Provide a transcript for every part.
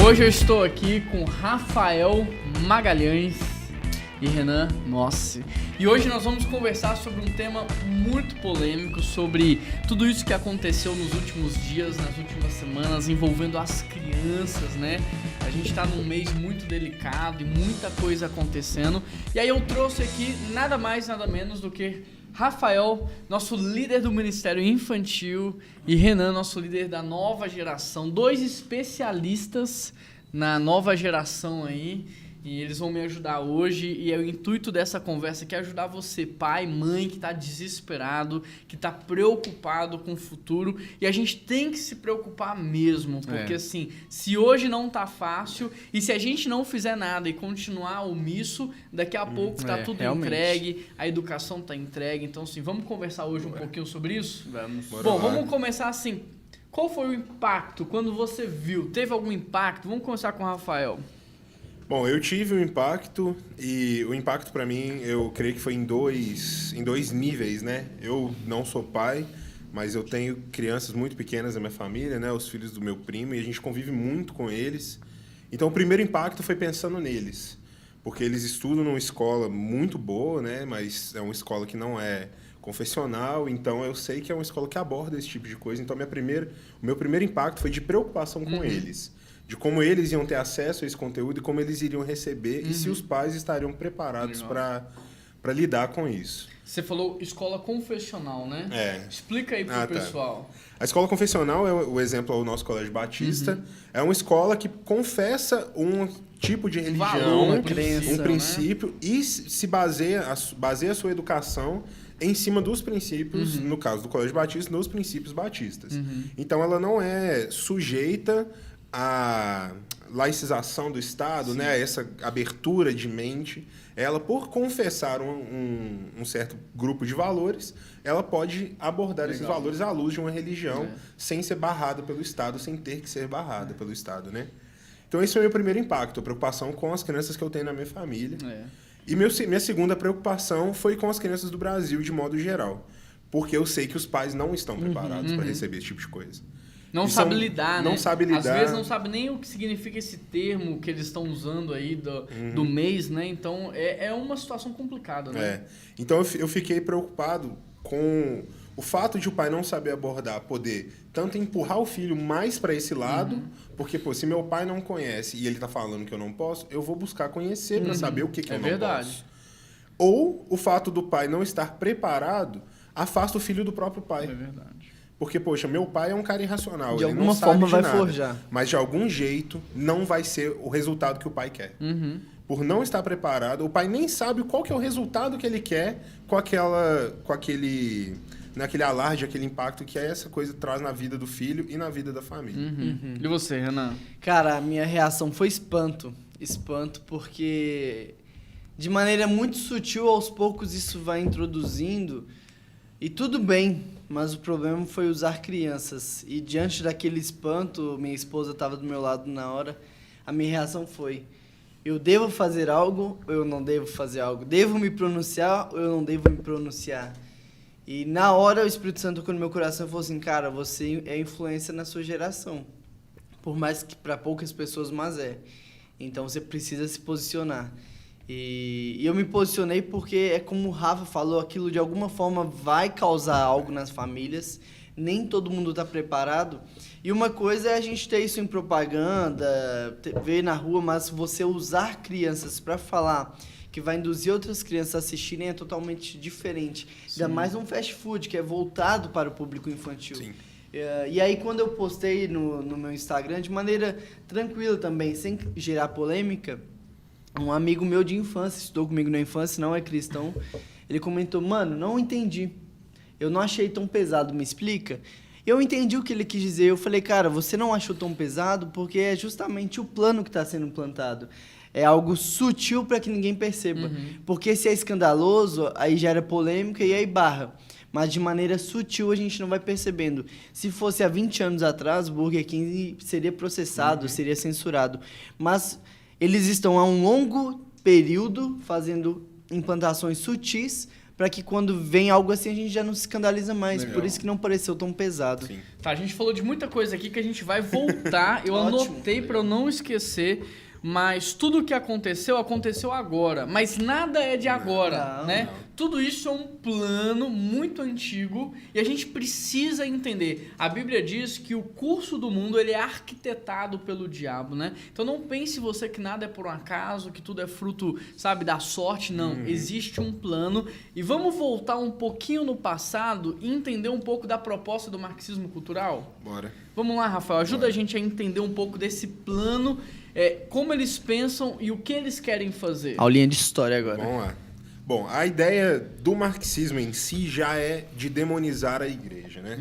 Hoje eu estou aqui com Rafael Magalhães e Renan Nossi. E hoje nós vamos conversar sobre um tema muito polêmico, sobre tudo isso que aconteceu nos últimos dias, nas últimas semanas, envolvendo as crianças, né? A gente tá num mês muito delicado e muita coisa acontecendo. E aí eu trouxe aqui nada mais, nada menos do que Rafael, nosso líder do Ministério Infantil, e Renan, nosso líder da nova geração. Dois especialistas na nova geração aí. E eles vão me ajudar hoje, e o intuito dessa conversa aqui é ajudar você, pai, mãe, que está desesperado, que está preocupado com o futuro. E a gente tem que se preocupar mesmo, porque assim, se hoje não tá fácil, e se a gente não fizer nada e continuar omisso, daqui a pouco tá tudo entregue, a educação tá entregue. Então assim, vamos conversar hoje um pouquinho sobre isso? Vamos. Bom, vamos começar assim. Qual foi o impacto quando você viu? Teve algum impacto? Vamos começar com o Rafael. Bom, eu tive um impacto, e o impacto para mim, eu creio que foi em dois níveis, né? Eu não sou pai, mas eu tenho crianças muito pequenas na minha família, né? Os filhos do meu primo, e a gente convive muito com eles. Então, o primeiro impacto foi pensando neles, porque eles estudam numa escola muito boa, né? Mas é uma escola que não é confessional, então eu sei que é uma escola que aborda esse tipo de coisa. Então, o meu primeiro impacto foi de preocupação com eles. De como eles iam ter acesso a esse conteúdo e como eles iriam receber e se os pais estariam preparados para lidar com isso. Você falou escola confessional, né? É. Explica aí pro pessoal. A escola confessional, o exemplo é o nosso Colégio Batista, é uma escola que confessa um tipo de religião, um princípio, né? E se baseia a sua educação em cima dos princípios, no caso do Colégio Batista, nos princípios batistas. Então, ela não é sujeita a laicização do Estado, né? Essa abertura de mente, ela, por confessar um certo grupo de valores, ela pode abordar esses valores à luz de uma religião sem ser barrada pelo Estado, sem ter que ser barrada pelo Estado, né? Então, esse foi o meu primeiro impacto, a preocupação com as crianças que eu tenho na minha família. E minha segunda preocupação foi com as crianças do Brasil, de modo geral, porque eu sei que os pais não estão preparados para receber esse tipo de coisa. Não sabe lidar, né? Não sabe lidar. Às vezes não sabe nem o que significa esse termo que eles estão usando aí do mês, né? Então, é uma situação complicada, né? Então, eu fiquei preocupado com o fato de o pai não saber abordar, poder tanto empurrar o filho mais para esse lado, porque, se meu pai não conhece e ele tá falando que eu não posso, eu vou buscar conhecer para saber o que eu não posso. Ou o fato do pai não estar preparado afasta o filho do próprio pai. É verdade. Porque, meu pai é um cara irracional. De ele alguma não sabe forma de vai nada, forjar. Mas, de algum jeito, não vai ser o resultado que o pai quer. Por não estar preparado, o pai nem sabe qual que é o resultado que ele quer com aquele alarde, aquele impacto que essa coisa traz na vida do filho e na vida da família. E você, Renan? Cara, a minha reação foi espanto. Espanto porque, de maneira muito sutil, aos poucos isso vai introduzindo. E tudo bem, mas o problema foi usar crianças. E diante daquele espanto, minha esposa estava do meu lado na hora, a minha reação foi: eu devo fazer algo ou eu não devo fazer algo? Devo me pronunciar ou eu não devo me pronunciar? E na hora o Espírito Santo tocou no meu coração e falou assim: cara, você é influência na sua geração. Por mais que para poucas pessoas, mas é. Então você precisa se posicionar. E eu me posicionei porque é como o Rafa falou, aquilo de alguma forma vai causar algo nas famílias, nem todo mundo está preparado. E uma coisa é a gente ter isso em propaganda, ver na rua, mas você usar crianças para falar que vai induzir outras crianças a assistirem é totalmente diferente. Sim. Ainda mais um fast food que é voltado para o público infantil. Sim. E aí quando eu postei no meu Instagram, de maneira tranquila também, sem gerar polêmica, um amigo meu de infância, estudou comigo na infância, não é cristão, ele comentou: mano, não entendi, eu não achei tão pesado, me explica? Eu entendi o que ele quis dizer, eu falei: cara, você não achou tão pesado porque é justamente o plano que está sendo implantado. É algo sutil para que ninguém perceba, porque se é escandaloso, aí gera polêmica e aí barra. Mas de maneira sutil a gente não vai percebendo. Se fosse há 20 anos atrás, o Burger King seria processado, seria censurado. Mas eles estão há um longo período fazendo implantações sutis para que quando vem algo assim a gente já não se escandaliza mais. Legal. Por isso que não pareceu tão pesado. Sim. Tá, a gente falou de muita coisa aqui que a gente vai voltar. Eu Ótimo. anotei para eu não esquecer, mas tudo o que aconteceu agora. Mas nada é de agora, Não, né? não. Tudo isso é um plano muito antigo e a gente precisa entender. A Bíblia diz que o curso do mundo ele é arquitetado pelo diabo, né? Então não pense você que nada é por um acaso, que tudo é fruto, sabe, da sorte. Não, existe um plano. E vamos voltar um pouquinho no passado e entender um pouco da proposta do marxismo cultural? Bora. Vamos lá, Rafael, ajuda a gente a entender um pouco desse plano, como eles pensam e o que eles querem fazer. Aulinha de história agora. Vamos lá. Bom, a ideia do marxismo em si já é de demonizar a igreja, né?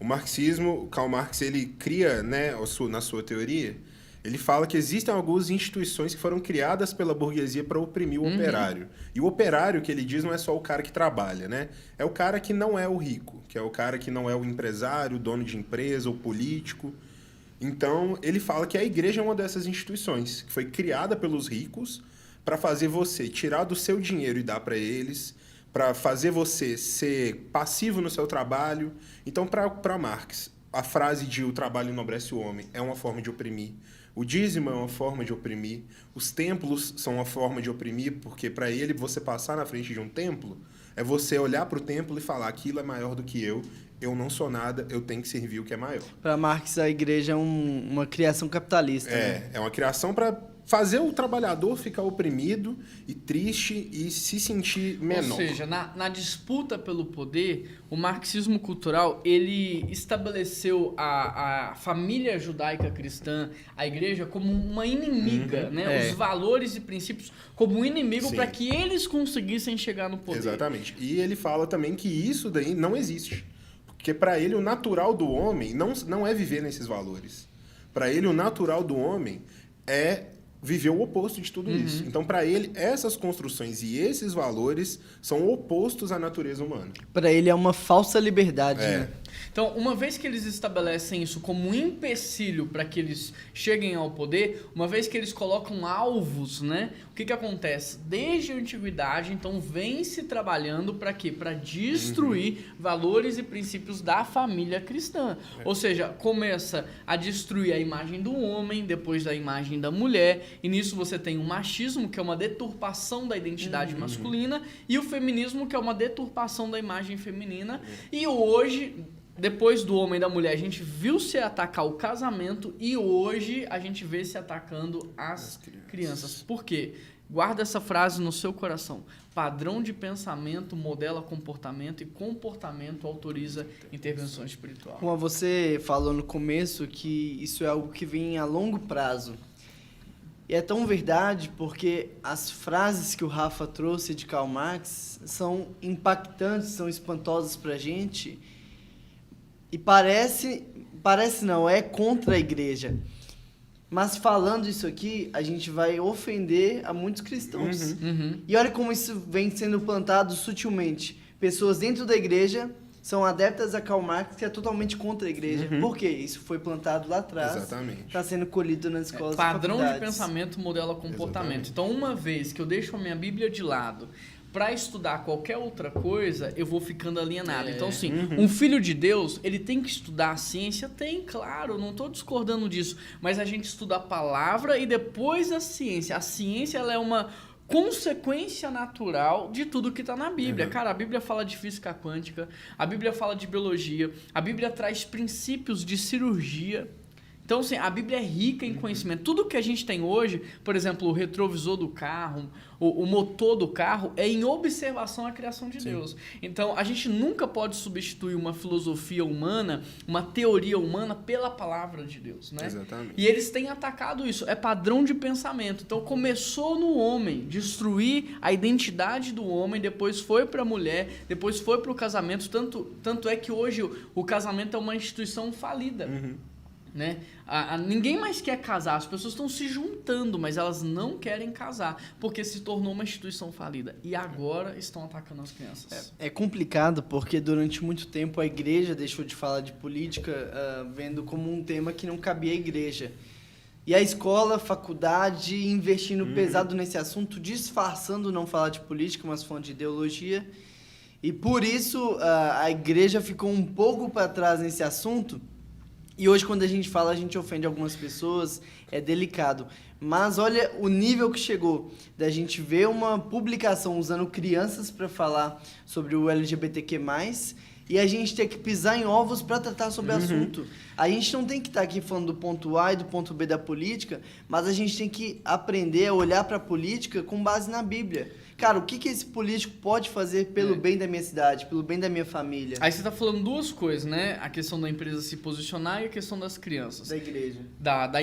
O marxismo, Karl Marx, ele cria, né, na sua teoria, ele fala que existem algumas instituições que foram criadas pela burguesia para oprimir o operário. E o operário, que ele diz, não é só o cara que trabalha, né? É o cara que não é o rico, que é o cara que não é o empresário, o dono de empresa, o político. Então, ele fala que a igreja é uma dessas instituições, que foi criada pelos ricos para fazer você tirar do seu dinheiro e dar para eles, para fazer você ser passivo no seu trabalho. Então, para Marx, a frase de o trabalho enobrece o homem é uma forma de oprimir. O dízimo é uma forma de oprimir. Os templos são uma forma de oprimir, porque para ele você passar na frente de um templo é você olhar para o templo e falar aquilo é maior do que eu não sou nada, eu tenho que servir o que é maior. Para Marx, a igreja é uma criação capitalista. Né? É uma criação para fazer o trabalhador ficar oprimido e triste e se sentir menor. Ou seja, na disputa pelo poder, o marxismo cultural, ele estabeleceu a família judaica cristã, a igreja, como uma inimiga, né? Os valores e princípios como um inimigo para que eles conseguissem chegar no poder. Exatamente. E ele fala também que isso daí não existe. Porque para ele o natural do homem não é viver nesses valores. Para ele o natural do homem é viver o oposto de tudo isso. Então, para ele, essas construções e esses valores são opostos à natureza humana. Para ele é uma falsa liberdade, né? Então, uma vez que eles estabelecem isso como um empecilho para que eles cheguem ao poder, uma vez que eles colocam alvos, né? O que acontece? Desde a antiguidade, então, vem se trabalhando para quê? Para destruir valores e princípios da família cristã. Ou seja, começa a destruir a imagem do homem, depois da imagem da mulher, e nisso você tem o machismo, que é uma deturpação da identidade masculina, e o feminismo, que é uma deturpação da imagem feminina. E hoje, depois do homem e da mulher, a gente viu se atacar o casamento e hoje a gente vê se atacando as crianças. Por quê? Guarda essa frase no seu coração. Padrão de pensamento modela comportamento e comportamento autoriza intervenção espiritual. Como você falou no começo, que isso é algo que vem a longo prazo. E é tão verdade porque as frases que o Rafa trouxe de Karl Marx são impactantes, são espantosas pra gente. E é contra a igreja. Mas falando isso aqui, a gente vai ofender a muitos cristãos. E olha como isso vem sendo plantado sutilmente. Pessoas dentro da igreja são adeptas a Karl Marx, que é totalmente contra a igreja. Por quê? Isso foi plantado lá atrás. Exatamente. Está sendo colhido nas escolas e Padrão de faculdades. pensamento modela comportamento. Exatamente. Então, uma vez que eu deixo a minha Bíblia de lado para estudar qualquer outra coisa, eu vou ficando alienado. Então, assim, um filho de Deus, ele tem que estudar a ciência? Tem, claro, não estou discordando disso. Mas a gente estuda a palavra e depois a ciência. A ciência, ela é uma consequência natural de tudo que está na Bíblia. Cara, a Bíblia fala de física quântica, a Bíblia fala de biologia, a Bíblia traz princípios de cirurgia. Então, assim, a Bíblia é rica em conhecimento. Tudo que a gente tem hoje, por exemplo, o retrovisor do carro, o motor do carro, é em observação à criação de Deus. Então, a gente nunca pode substituir uma filosofia humana, uma teoria humana, pela palavra de Deus, né? Exatamente. E eles têm atacado isso. É padrão de pensamento. Então, começou no homem, destruir a identidade do homem, depois foi para a mulher, depois foi para o casamento. Tanto é que hoje o casamento é uma instituição falida. Né? Ninguém mais quer casar, as pessoas estão se juntando, mas elas não querem casar, porque se tornou uma instituição falida. E agora estão atacando as crianças. É complicado, porque durante muito tempo a igreja deixou de falar de política, vendo como um tema que não cabia à igreja. E a escola, a faculdade, investindo pesado nesse assunto, disfarçando não falar de política, mas falando de ideologia. E por isso a igreja ficou um pouco para trás nesse assunto. E hoje, quando a gente fala, a gente ofende algumas pessoas, é delicado. Mas olha o nível que chegou da gente ver uma publicação usando crianças para falar sobre o LGBTQ+, e a gente ter que pisar em ovos para tratar sobre o assunto. A gente não tem que estar aqui falando do ponto A e do ponto B da política, mas a gente tem que aprender a olhar para a política com base na Bíblia. Cara, o que esse político pode fazer pelo bem da minha cidade, pelo bem da minha família? Aí você tá falando duas coisas, né? A questão da empresa se posicionar e a questão das crianças. Da igreja. Da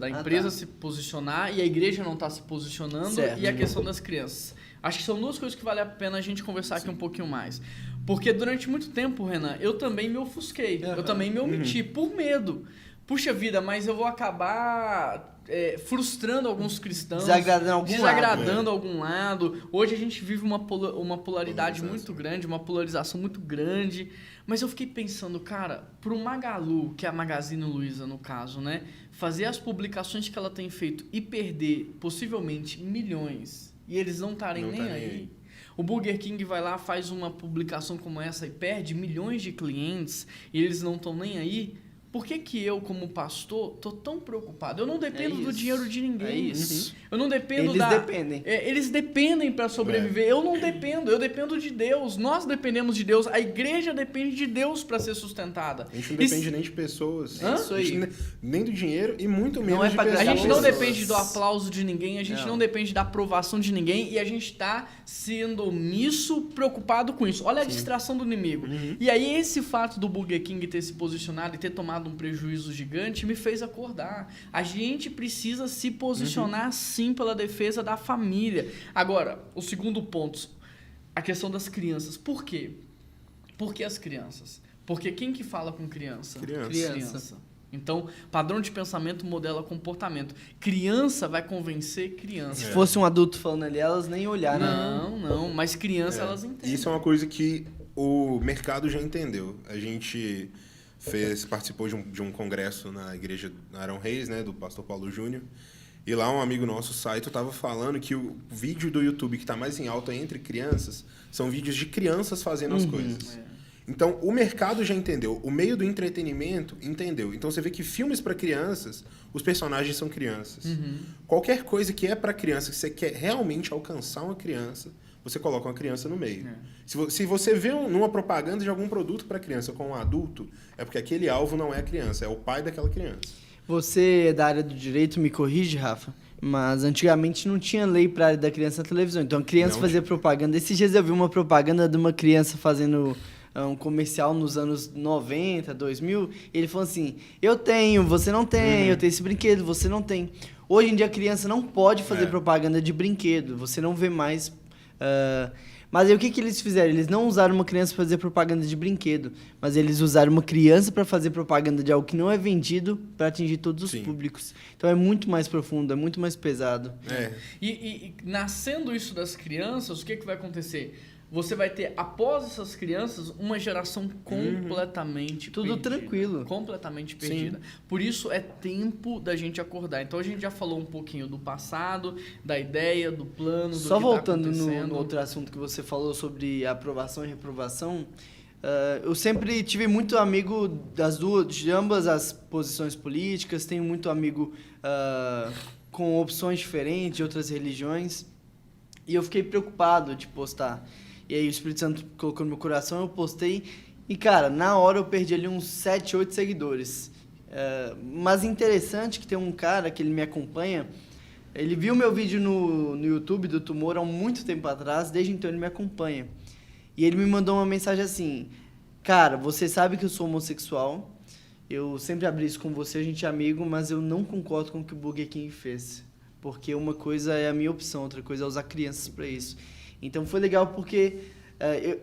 empresa se posicionar e a igreja não tá se posicionando, certo. E a questão das crianças. Acho que são duas coisas que vale a pena a gente conversar aqui um pouquinho mais. Porque durante muito tempo, Renan, eu também me ofusquei, eu também me omiti, por medo. Puxa vida, mas eu vou acabar frustrando alguns cristãos. Desagradando algum lado. Hoje a gente vive uma polaridade muito grande, uma polarização muito grande. Mas eu fiquei pensando, cara, pro Magalu, que é a Magazine Luiza no caso, né? Fazer as publicações que ela tem feito e perder possivelmente milhões e eles não estarem nem aí. O Burger King vai lá, faz uma publicação como essa e perde milhões de clientes e eles não estão nem aí. Por que eu, como pastor, tô tão preocupado? Eu não dependo do dinheiro de ninguém. É isso. Eu não dependo Eles dependem. Eles dependem para sobreviver. Eu não dependo. Eu dependo de Deus. Nós dependemos de Deus. A igreja depende de Deus para ser sustentada. A gente não depende nem de pessoas. Isso aí. Nem do dinheiro e muito menos de pessoas. A gente não depende do aplauso de ninguém. A gente não depende da aprovação de ninguém. E a gente está sendo omisso, preocupado com isso. Olha a distração do inimigo. E aí esse fato do Burger King ter se posicionado e ter tomado um prejuízo gigante me fez acordar. A gente precisa se posicionar sim pela defesa da família. Agora, o segundo ponto, a questão das crianças. Por quê? Por que as crianças? Porque quem que fala com criança? Criança. Então, padrão de pensamento modela comportamento. Criança vai convencer criança. Se fosse um adulto falando ali, elas nem olharam. Não, mas criança elas entendem. Isso é uma coisa que o mercado já entendeu. A gente participou de um congresso na igreja Arão Reis, né, do pastor Paulo Júnior, e lá um amigo nosso, Saito, estava falando que o vídeo do YouTube que está mais em alta entre crianças são vídeos de crianças fazendo as coisas. Então, o mercado já entendeu, o meio do entretenimento entendeu. Então, você vê que filmes para crianças, os personagens são crianças. Qualquer coisa que é para criança, que você quer realmente alcançar uma criança, você coloca uma criança no meio. Se você vê numa propaganda de algum produto para criança com um adulto, é porque aquele alvo não é a criança, é o pai daquela criança. Você é da área do direito, me corrige, Rafa, mas antigamente não tinha lei para a área da criança na televisão. Então a criança fazia propaganda. Esses dias eu vi uma propaganda de uma criança fazendo um comercial nos anos 90, 2000. E ele falou assim, eu tenho, você não tem, eu tenho esse brinquedo, você não tem. Hoje em dia a criança não pode fazer propaganda de brinquedo, você não vê mais... Mas aí o que eles fizeram? Eles não usaram uma criança para fazer propaganda de brinquedo, mas eles usaram uma criança para fazer propaganda de algo que não é vendido para atingir todos os públicos. Então é muito mais profundo, é muito mais pesado. E nascendo isso das crianças, o que vai acontecer? Você vai ter, após essas crianças, uma geração completamente tudo perdida. Tranquilo. Completamente perdida. Por isso é tempo da gente acordar. Então a gente já falou um pouquinho do passado, da ideia, do plano, Só do que voltando tá acontecendo. no outro assunto que você falou sobre aprovação e reprovação, eu sempre tive muito amigo de ambas as posições políticas, tenho muito amigo com opções diferentes, de outras religiões, e eu fiquei preocupado de postar. E aí o Espírito Santo colocou no meu coração, eu postei, e cara, na hora eu perdi ali uns 7, 8 seguidores. Mas interessante que tem um cara que ele me acompanha, ele viu meu vídeo no YouTube do tumor há muito tempo atrás, desde então ele me acompanha. E ele me mandou uma mensagem assim, cara, você sabe que eu sou homossexual, eu sempre abri isso com você, a gente é amigo, mas eu não concordo com o que o Burger King fez. Porque uma coisa é a minha opção, outra coisa é usar crianças para isso. Então foi legal porque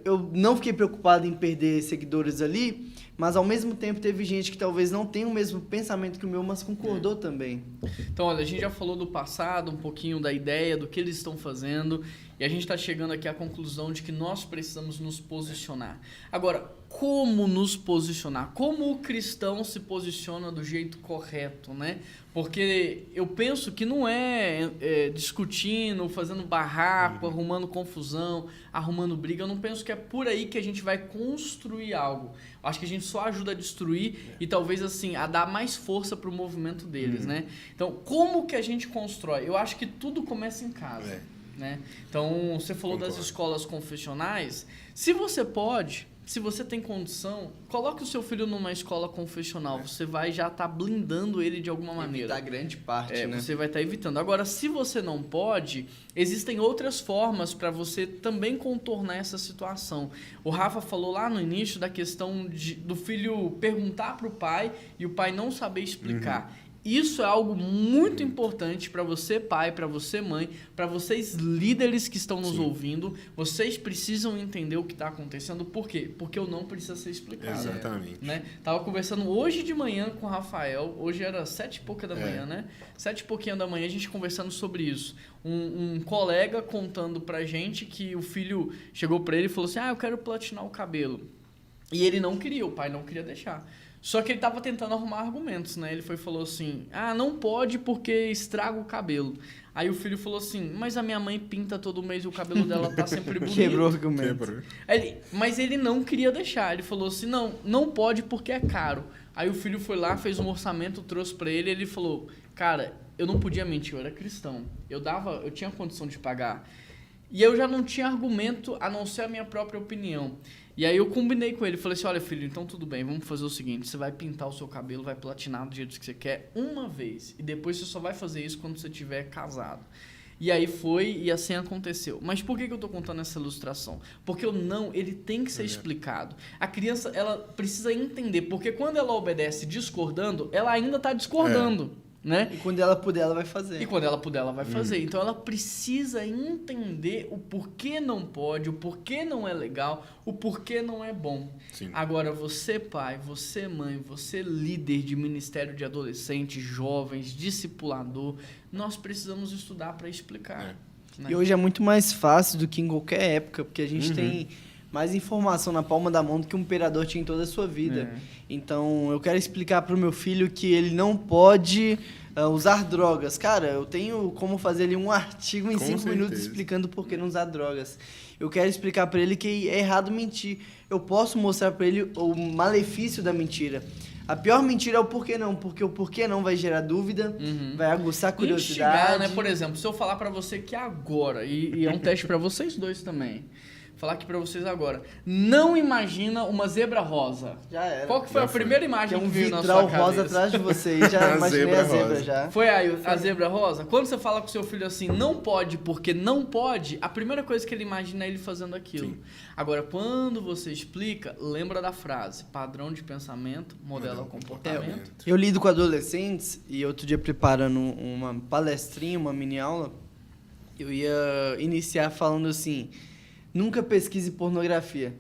eu não fiquei preocupado em perder seguidores ali, mas ao mesmo tempo teve gente que talvez não tenha o mesmo pensamento que o meu, mas concordou também. Então, olha, a gente já falou do passado, um pouquinho da ideia, do que eles estão fazendo, e a gente está chegando aqui à conclusão de que nós precisamos nos posicionar. Agora, como nos posicionar, como o cristão se posiciona do jeito correto, né? Porque eu penso que não é discutindo, fazendo barraco, arrumando confusão, arrumando briga. Eu não penso que é por aí que a gente vai construir algo. Eu acho que a gente só ajuda a destruir e talvez assim a dar mais força para o movimento deles, né? Então, como que a gente constrói? Eu acho que tudo começa em casa, né? Então, você falou das escolas confessionais. Se você pode, se você tem condição, coloque o seu filho numa escola confessional. Você vai já estar blindando ele de alguma maneira. Da grande parte, né? Você vai estar evitando. Agora, se você não pode, existem outras formas para você também contornar essa situação. O Rafa falou lá no início da questão do filho perguntar para o pai e o pai não saber explicar. Isso é algo muito importante para você, pai, para você, mãe, para vocês líderes que estão nos ouvindo. Vocês precisam entender o que está acontecendo. Por quê? Porque eu não preciso ser explicado. Exatamente. Né? Tava conversando hoje de manhã com o Rafael. Hoje era 7h pouca da manhã, né? 7h pouquinho da manhã, a gente conversando sobre isso. Um colega contando pra gente que o filho chegou pra ele e falou assim: eu quero platinar o cabelo. E ele não queria, o pai não queria deixar. Só que ele estava tentando arrumar argumentos, né? Ele falou assim, não pode porque estraga o cabelo. Aí o filho falou assim, mas a minha mãe pinta todo mês e o cabelo dela tá sempre bonito. Quebrou o argumento. Mas ele não queria deixar. Ele falou assim, não pode porque é caro. Aí o filho foi lá, fez um orçamento, trouxe para ele e ele falou, cara, eu não podia mentir, eu era cristão. Eu tinha condição de pagar. E eu já não tinha argumento a não ser a minha própria opinião. E aí eu combinei com ele, falei assim, olha filho, então tudo bem, vamos fazer o seguinte, você vai pintar o seu cabelo, vai platinar do jeito que você quer uma vez, e depois você só vai fazer isso quando você estiver casado. E aí foi, e assim aconteceu. Mas por que eu tô contando essa ilustração? Porque ele tem que ser explicado. A criança, ela precisa entender, porque quando ela obedece discordando, ela ainda tá discordando. Né? E quando ela puder, ela vai fazer. Então ela precisa entender o porquê não pode, o porquê não é legal, o porquê não é bom. Sim. Agora, você pai, você mãe, você líder de ministério de adolescentes, jovens, discipulador, nós precisamos estudar para explicar. Né? E hoje é muito mais fácil do que em qualquer época, porque a gente tem mais informação na palma da mão do que um imperador tinha em toda a sua vida. Então, eu quero explicar para o meu filho que ele não pode usar drogas. Cara, eu tenho como fazer ali um artigo em 5 minutos explicando por que não usar drogas. Eu quero explicar para ele que é errado mentir. Eu posso mostrar para ele o malefício da mentira. A pior mentira é o porquê não, porque o porquê não vai gerar dúvida, vai aguçar a curiosidade. Instigar, né? Por exemplo, se eu falar para você que agora, e é um teste para vocês dois também, falar aqui pra vocês agora. Não imagina uma zebra rosa. Já era. Qual que foi a primeira imagem que veio na sua cabeça? Um vitral rosa atrás de vocês. Já imaginei a zebra já. Foi a zebra rosa? Quando você fala com seu filho assim, não pode porque não pode, a primeira coisa que ele imagina é ele fazendo aquilo. Sim. Agora, quando você explica, lembra da frase. Padrão de pensamento, modela comportamento. Eu lido com adolescentes e outro dia preparando uma palestrinha, uma mini aula, eu ia iniciar falando assim... Nunca pesquise pornografia.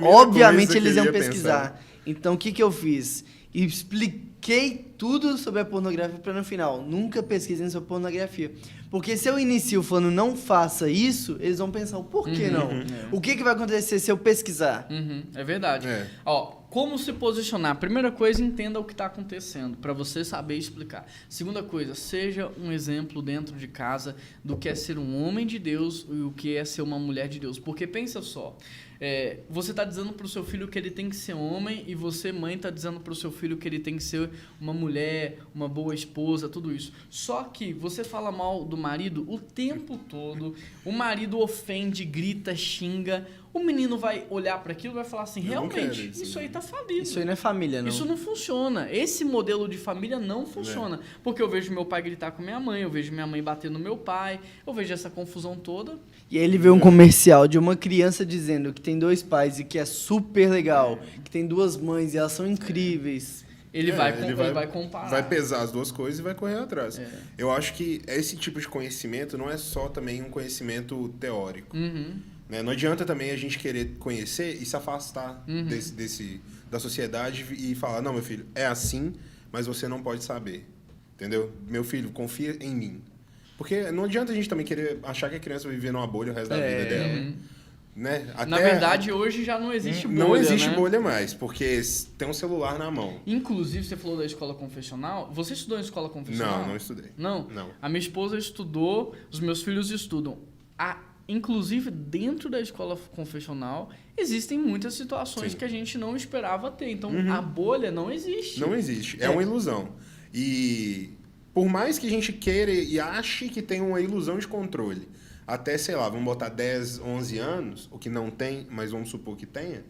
Obviamente eles iam pesquisar. Então, o que eu fiz? Expliquei tudo sobre a pornografia para no final. Nunca pesquisem sobre pornografia. Porque se eu inicio falando não faça isso, eles vão pensar, por que não? O que vai acontecer se eu pesquisar? É verdade. Ó, como se posicionar? Primeira coisa, entenda o que está acontecendo, para você saber explicar. Segunda coisa, seja um exemplo dentro de casa do que é ser um homem de Deus e o que é ser uma mulher de Deus. Porque pensa só, você está dizendo para o seu filho que ele tem que ser homem e você, mãe, está dizendo para o seu filho que ele tem que ser uma mulher, uma boa esposa, tudo isso. Só que você fala mal do marido o tempo todo, o marido ofende, grita, xinga, o menino vai olhar para aquilo e vai falar assim, realmente, isso aí tá falido. Isso aí não é família, não. Isso não funciona. Esse modelo de família não funciona. Porque eu vejo meu pai gritar com minha mãe, eu vejo minha mãe bater no meu pai, eu vejo essa confusão toda. E aí ele vê um comercial de uma criança dizendo que tem 2 pais e que é super legal, que tem 2 mães e elas são incríveis. Ele vai comparar. Vai pesar as 2 coisas e vai correr atrás. Eu acho que esse tipo de conhecimento não é só também um conhecimento teórico. Né? Não adianta também a gente querer conhecer e se afastar da sociedade e falar, não, meu filho, é assim, mas você não pode saber. Entendeu? Meu filho, confia em mim. Porque não adianta a gente também querer achar que a criança vai viver numa bolha o resto da vida dela. Né? Na verdade, hoje já não existe bolha, não existe né? bolha mais, porque tem um celular na mão. Inclusive, você falou da escola confessional. Você estudou em escola confessional? Não estudei. Não? Não. A minha esposa estudou, os meus filhos estudam. Inclusive, dentro da escola confessional, existem muitas situações que a gente não esperava ter. Então, a bolha não existe. Não existe. É uma ilusão. E por mais que a gente queira e ache que tem uma ilusão de controle, até, sei lá, vamos botar 10, 11 anos, o que não tem, mas vamos supor que tenha,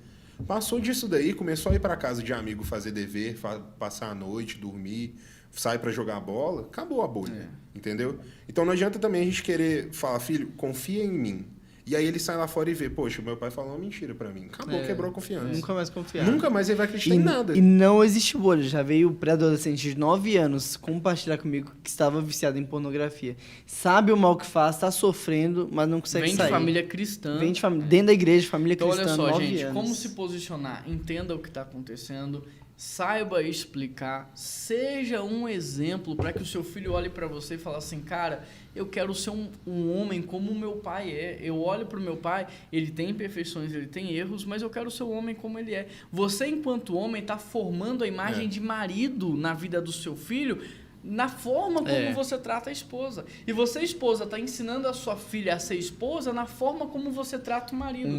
passou disso daí, começou a ir para casa de amigo fazer dever, passar a noite, dormir, sai para jogar bola, acabou a bolha, entendeu? Então não adianta também a gente querer falar, filho, confia em mim. E aí ele sai lá fora e vê, poxa, meu pai falou uma mentira pra mim. Acabou, quebrou a confiança. Nunca mais confiar. Nunca mais ele vai acreditar em nada. E não existe bolha. Já veio o pré-adolescente de 9 anos compartilhar comigo que estava viciado em pornografia. Sabe o mal que faz, tá sofrendo, mas não consegue sair. Vem de família cristã. Vem de dentro da igreja, família então, cristã, 9 anos. Olha só, gente, como se posicionar? Entenda o que está acontecendo, saiba explicar, seja um exemplo para que o seu filho olhe para você e fale assim, cara, eu quero ser um homem como o meu pai é. Eu olho para o meu pai, ele tem imperfeições, ele tem erros, mas eu quero ser um homem como ele é. Você, enquanto homem, está formando a imagem de marido na vida do seu filho, na forma como você trata a esposa. E você, esposa, está ensinando a sua filha a ser esposa na forma como você trata o marido.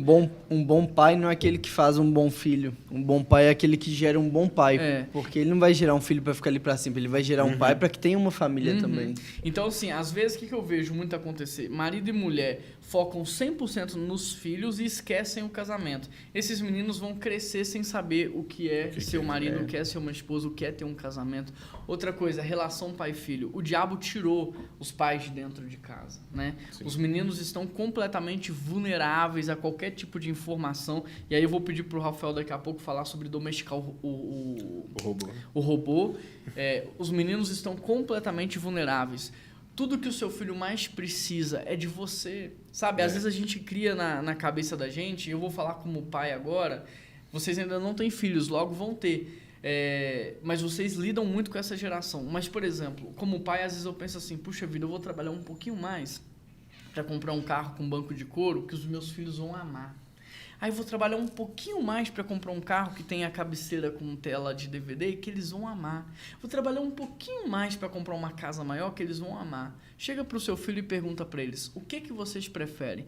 Um bom pai não é aquele que faz um bom filho. Um bom pai é aquele que gera um bom pai. Porque ele não vai gerar um filho para ficar ali para sempre. Ele vai gerar um pai para que tenha uma família também. Então, assim, às vezes, o que eu vejo muito acontecer? Marido e mulher focam 100% nos filhos e esquecem o casamento. Esses meninos vão crescer sem saber o que é ser um marido, o que é ser uma esposa, o que é ter um casamento. Outra coisa, relação pai e filho. O diabo tirou os pais de dentro de casa, né? Os meninos estão completamente vulneráveis a qualquer tipo de informação. E aí eu vou pedir pro Rafael daqui a pouco falar sobre domesticar o robô. Os meninos estão completamente vulneráveis. Tudo que o seu filho mais precisa é de você. Sabe, às vezes a gente cria na cabeça da gente, eu vou falar como pai agora, vocês ainda não têm filhos, logo vão ter. Mas vocês lidam muito com essa geração. Mas, por exemplo, como pai, às vezes eu penso assim, puxa vida, eu vou trabalhar um pouquinho mais para comprar um carro com banco de couro que os meus filhos vão amar. Aí eu vou trabalhar um pouquinho mais para comprar um carro que tenha cabeceira com tela de DVD que eles vão amar. Vou trabalhar um pouquinho mais para comprar uma casa maior que eles vão amar. Chega para o seu filho e pergunta para eles, o que vocês preferem?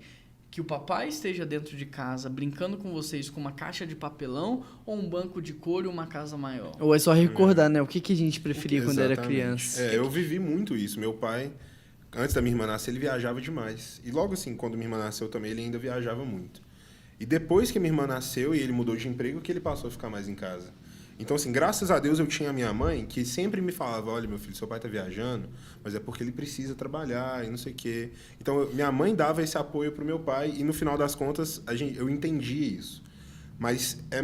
Que o papai esteja dentro de casa brincando com vocês com uma caixa de papelão ou um banco de couro e uma casa maior? Ou é só recordar, né? O que a gente preferia quando era criança. Eu vivi muito isso. Meu pai, antes da minha irmã nascer, ele viajava demais. E logo assim, quando minha irmã nasceu também, ele ainda viajava muito. E depois que minha irmã nasceu e ele mudou de emprego, que ele passou a ficar mais em casa. Então, assim, graças a Deus eu tinha a minha mãe que sempre me falava, olha, meu filho, seu pai tá viajando, mas é porque ele precisa trabalhar e não sei o quê. Então, minha mãe dava esse apoio pro meu pai e, no final das contas, eu entendi isso. Mas é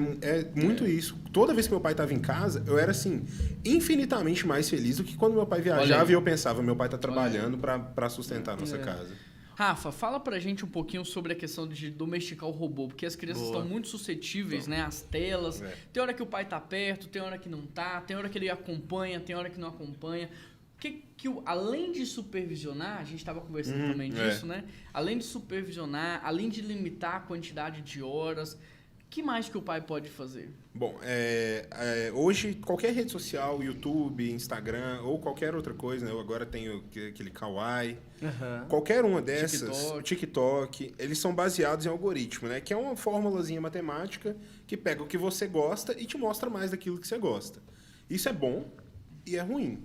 muito isso. Toda vez que meu pai estava em casa, eu era, assim, infinitamente mais feliz do que quando meu pai viajava e eu pensava, meu pai tá trabalhando para sustentar a nossa casa. Rafa, fala pra gente um pouquinho sobre a questão de domesticar o robô, porque as crianças estão muito suscetíveis, né, às telas. Tem hora que o pai tá perto, tem hora que não tá, tem hora que ele acompanha, tem hora que não acompanha. Além de supervisionar, a gente estava conversando também disso, né? Além de supervisionar, além de limitar a quantidade de horas, o que mais que o pai pode fazer? Bom, hoje qualquer rede social, YouTube, Instagram ou qualquer outra coisa, né? Eu agora tenho aquele Kawaii, qualquer uma dessas, TikTok, eles são baseados em algoritmo, né? Que é uma formulazinha matemática que pega o que você gosta e te mostra mais daquilo que você gosta. Isso é bom e é ruim.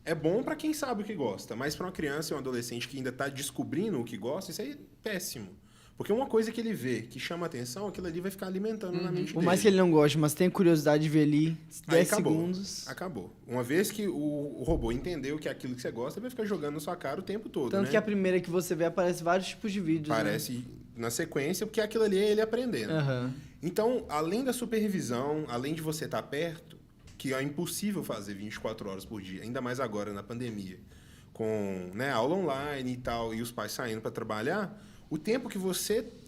É bom para quem sabe o que gosta, mas para uma criança e um adolescente que ainda está descobrindo o que gosta, isso aí é péssimo. Porque uma coisa que ele vê, que chama atenção, aquilo ali vai ficar alimentando na mente dele. Por mais que ele não goste, mas tem curiosidade de ver ali 10 segundos. Acabou. Uma vez que o robô entendeu que é aquilo que você gosta, ele vai ficar jogando na sua cara o tempo todo, Tanto que a primeira que você vê aparece vários tipos de vídeos. Aparece na sequência, porque aquilo ali é ele aprendendo. Então, além da supervisão, além de você estar perto, que é impossível fazer 24 horas por dia, ainda mais agora na pandemia, com aula online e tal, e os pais saindo para trabalhar, o tempo que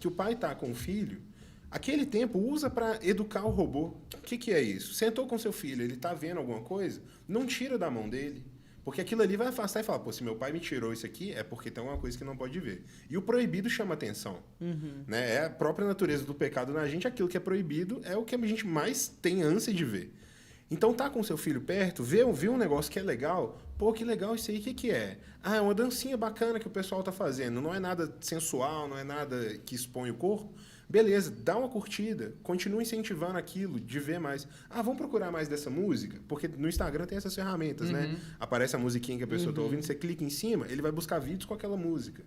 o pai está com o filho, aquele tempo usa para educar o robô. O que é isso? Sentou com seu filho, ele está vendo alguma coisa? Não tira da mão dele. Porque aquilo ali vai afastar e falar, pô, se meu pai me tirou isso aqui, é porque tem alguma coisa que não pode ver. E o proibido chama atenção. Né? É a própria natureza do pecado na gente, aquilo que é proibido é o que a gente mais tem ânsia de ver. Então tá com seu filho perto, vê um negócio que é legal, pô, que legal isso aí, o que é? Ah, é uma dancinha bacana que o pessoal tá fazendo, não é nada sensual, não é nada que expõe o corpo. Beleza, dá uma curtida, continua incentivando aquilo, de ver mais. Ah, vamos procurar mais dessa música? Porque no Instagram tem essas ferramentas, né? Aparece a musiquinha que a pessoa tá ouvindo, você clica em cima, ele vai buscar vídeos com aquela música.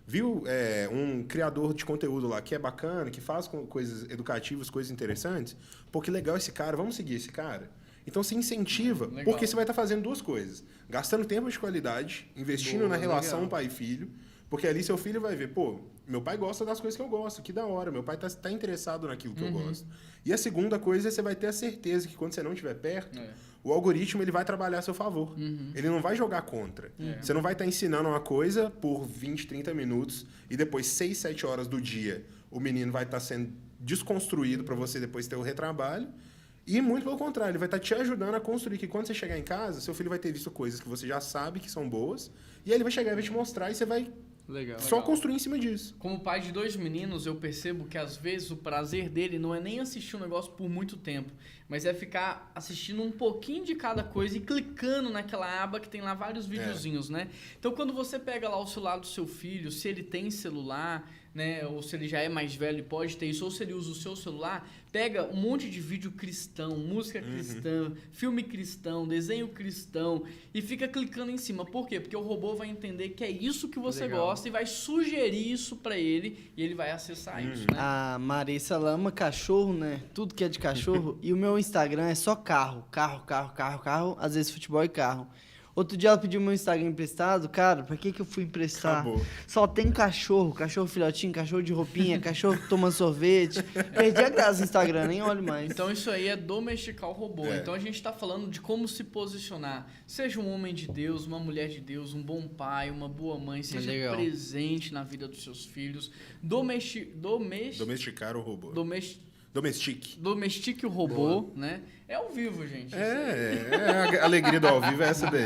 Viu um criador de conteúdo lá que é bacana, que faz coisas educativas, coisas interessantes? Pô, que legal esse cara, vamos seguir esse cara? Então se incentiva, porque você vai estar fazendo duas coisas. Gastando tempo de qualidade, investindo na relação pai e filho, porque ali seu filho vai ver, pô, meu pai gosta das coisas que eu gosto, que da hora, meu pai tá interessado naquilo que eu gosto. E a segunda coisa é você vai ter a certeza que quando você não estiver perto, o algoritmo ele vai trabalhar a seu favor. Ele não vai jogar contra. Você não vai estar ensinando uma coisa por 20, 30 minutos e depois 6, 7 horas do dia o menino vai estar sendo desconstruído para você depois ter o retrabalho. E muito pelo contrário, ele vai estar te ajudando a construir que quando você chegar em casa, seu filho vai ter visto coisas que você já sabe que são boas, e aí ele vai chegar e vai te mostrar e você vai só construir em cima disso. Como pai de 2 meninos, eu percebo que às vezes o prazer dele não é nem assistir um negócio por muito tempo, mas é ficar assistindo um pouquinho de cada coisa e clicando naquela aba que tem lá vários videozinhos, né? Então quando você pega lá o celular do seu filho, se ele tem celular, né, ou se ele já é mais velho e pode ter isso, ou se ele usa o seu celular, pega um monte de vídeo cristão, música cristã, filme cristão, desenho cristão e fica clicando em cima. Por quê? Porque o robô vai entender que é isso que você gosta e vai sugerir isso pra ele e ele vai acessar isso, né? A Marissa ela ama cachorro, né? Tudo que é de cachorro. E o meu Instagram é só carro, às vezes futebol e carro. Outro dia ela pediu meu Instagram emprestado, cara, pra que eu fui emprestar? Acabou. Só tem cachorro filhotinho, cachorro de roupinha, cachorro tomando sorvete. Perdi a graça no Instagram, nem olho mais. Então isso aí é domesticar o robô. Então a gente tá falando de como se posicionar. Seja um homem de Deus, uma mulher de Deus, um bom pai, uma boa mãe, seja presente na vida dos seus filhos. Domesticar o robô. Domestique o robô, né? É ao vivo, gente. A alegria do ao vivo é essa daí.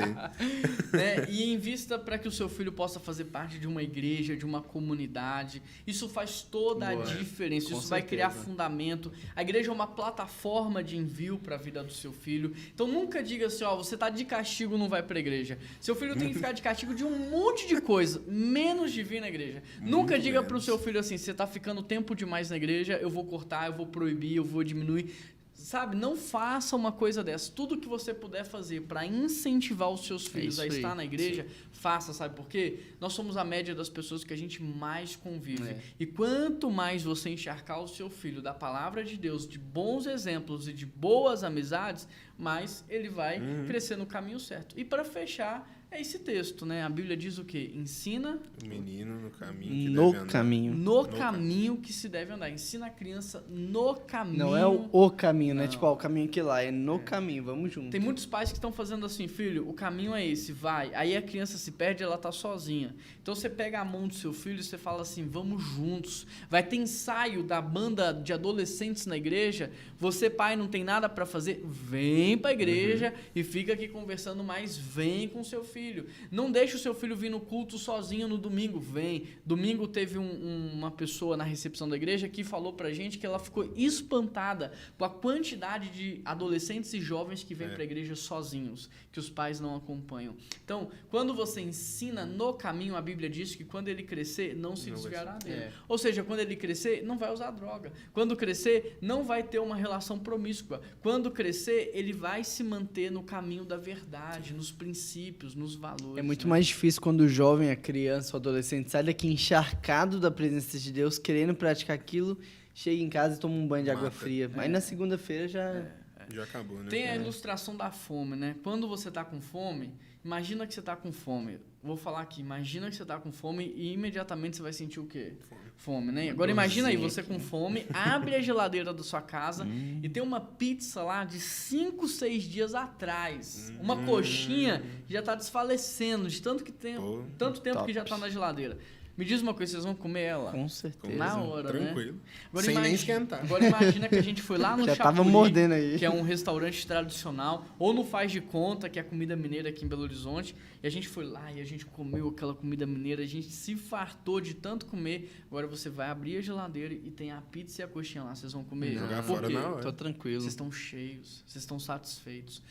Né? E invista para que o seu filho possa fazer parte de uma igreja, de uma comunidade. Isso faz toda a diferença. Isso vai criar fundamento. A igreja é uma plataforma de envio para a vida do seu filho. Então nunca diga assim, ó, você tá de castigo, não vai para a igreja. Seu filho tem que ficar de castigo de um monte de coisa, menos de vir na igreja. Nunca diga para o seu filho assim, você tá ficando tempo demais na igreja, eu vou cortar, eu vou proibir, eu vou diminuir. Sabe, não faça uma coisa dessa. Tudo que você puder fazer para incentivar os seus filhos a estar na igreja, faça. Sabe por quê? Nós somos a média das pessoas que a gente mais convive. E quanto mais você encharcar o seu filho da palavra de Deus, de bons exemplos e de boas amizades, mais ele vai crescer no caminho certo. E para fechar, é esse texto, né? A Bíblia diz o quê? Ensina o menino no caminho que no deve caminho. andar. No caminho que se deve andar. Ensina a criança no caminho. Não é o caminho, né? Tipo, ó, o caminho que lá, é no caminho, vamos junto. Tem muitos pais que estão fazendo assim, filho, o caminho é esse, vai. Aí a criança se perde e ela tá sozinha. Então você pega a mão do seu filho e você fala assim, vamos juntos. Vai ter ensaio da banda de adolescentes na igreja. Você, pai, não tem nada para fazer? Vem pra igreja e fica aqui conversando mais. Vem com seu filho. Não deixe o seu filho vir no culto sozinho no domingo. Vem. Domingo teve uma pessoa na recepção da igreja que falou pra gente que ela ficou espantada com a quantidade de adolescentes e jovens que vêm pra igreja sozinhos, que os pais não acompanham. Então, quando você ensina no caminho, a Bíblia diz que quando ele crescer, não se desviará dele. Ou seja, quando ele crescer, não vai usar droga. Quando crescer, não vai ter uma relação promíscua. Quando crescer, ele vai se manter no caminho da verdade, nos princípios, nos valores. É muito mais difícil quando o jovem, a criança, o adolescente sai daqui encharcado da presença de Deus, querendo praticar aquilo, chega em casa e toma um banho de água fria. Mas na segunda-feira já acabou, né? Tem a ilustração da fome, né? Quando você tá com fome, imagina que você tá com fome. Vou falar aqui, imagina que você tá com fome e imediatamente você vai sentir o quê? Fome, né? Agora imagina aí, você com fome, abre a geladeira da sua casa e tem uma pizza lá de 5, 6 dias atrás. Uma coxinha que já tá desfalecendo de tanto tempo que já tá na geladeira. Me diz uma coisa, vocês vão comer ela? Com certeza. Na hora, tranquilo. né? Agora Sem nem esquentar. Agora imagina que a gente foi lá no Já Chapuri, tava mordendo aí. que é um restaurante tradicional, ou no Faz de Conta, que é a comida mineira aqui em Belo Horizonte, e a gente foi lá e a gente comeu aquela comida mineira, a gente se fartou de tanto comer. Agora você vai abrir a geladeira e tem a pizza e a coxinha lá, vocês vão comer? Jogar Por fora quê? na hora. Tô tranquilo. Vocês estão cheios, vocês estão satisfeitos.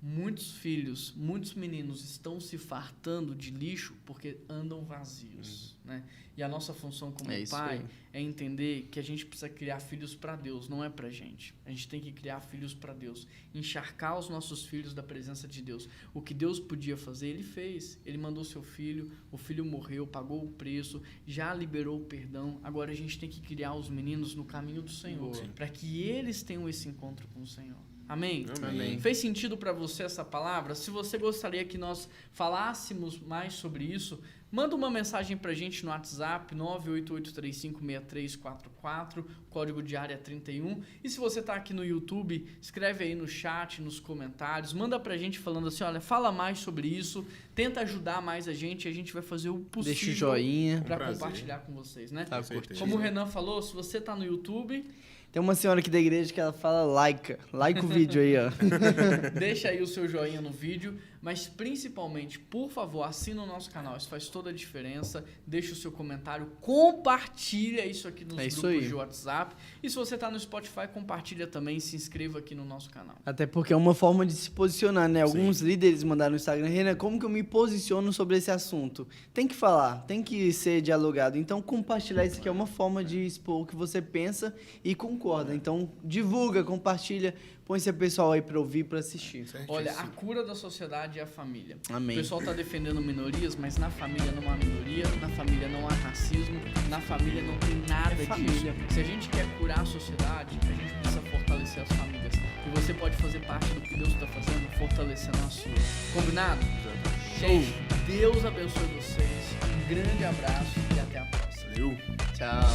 Muitos filhos, muitos meninos estão se fartando de lixo porque andam vazios, né? E a nossa função como pai é entender que a gente precisa criar filhos para Deus, não é pra gente. A gente tem que criar filhos para Deus, encharcar os nossos filhos da presença de Deus. O que Deus podia fazer, Ele fez. Ele mandou seu filho, o filho morreu, pagou o preço, já liberou o perdão. Agora a gente tem que criar os meninos no caminho do Senhor, para que eles tenham esse encontro com o Senhor. Amém? Amém. Fez sentido para você essa palavra? Se você gostaria que nós falássemos mais sobre isso, manda uma mensagem para a gente no WhatsApp 988356344, código de área 31. E se você está aqui no YouTube, escreve aí no chat, nos comentários, manda para a gente falando assim, olha, fala mais sobre isso, tenta ajudar mais a gente vai fazer o possível. Deixa o joinha para compartilhar com vocês, né? Tá, como o Renan falou, se você está no YouTube... Tem uma senhora aqui da igreja que ela fala like o vídeo aí, ó. Deixa aí o seu joinha no vídeo, mas principalmente, por favor, assina o nosso canal, isso faz toda a diferença. Deixa o seu comentário, compartilha isso aqui nos grupos de WhatsApp. E se você tá no Spotify, compartilha também, se inscreva aqui no nosso canal. Até porque é uma forma de se posicionar, né? Alguns líderes mandaram no Instagram, Renan, como que eu me posiciono sobre esse assunto? Tem que falar, tem que ser dialogado. Então, compartilhar isso aqui é uma forma de expor o que você pensa e concorda. Então, divulga, compartilha, põe esse pessoal aí pra ouvir, pra assistir. Certíssimo. Olha, a cura da sociedade é a família. Amém. O pessoal tá defendendo minorias, mas na família não há minoria, na família não há racismo, na família não tem nada disso. Se a gente quer curar a sociedade, a gente precisa fortalecer as famílias. E você pode fazer parte do que Deus está fazendo, fortalecendo a sua. Combinado? Gente, Deus abençoe vocês. Um grande abraço e até a próxima. Valeu. Tchau.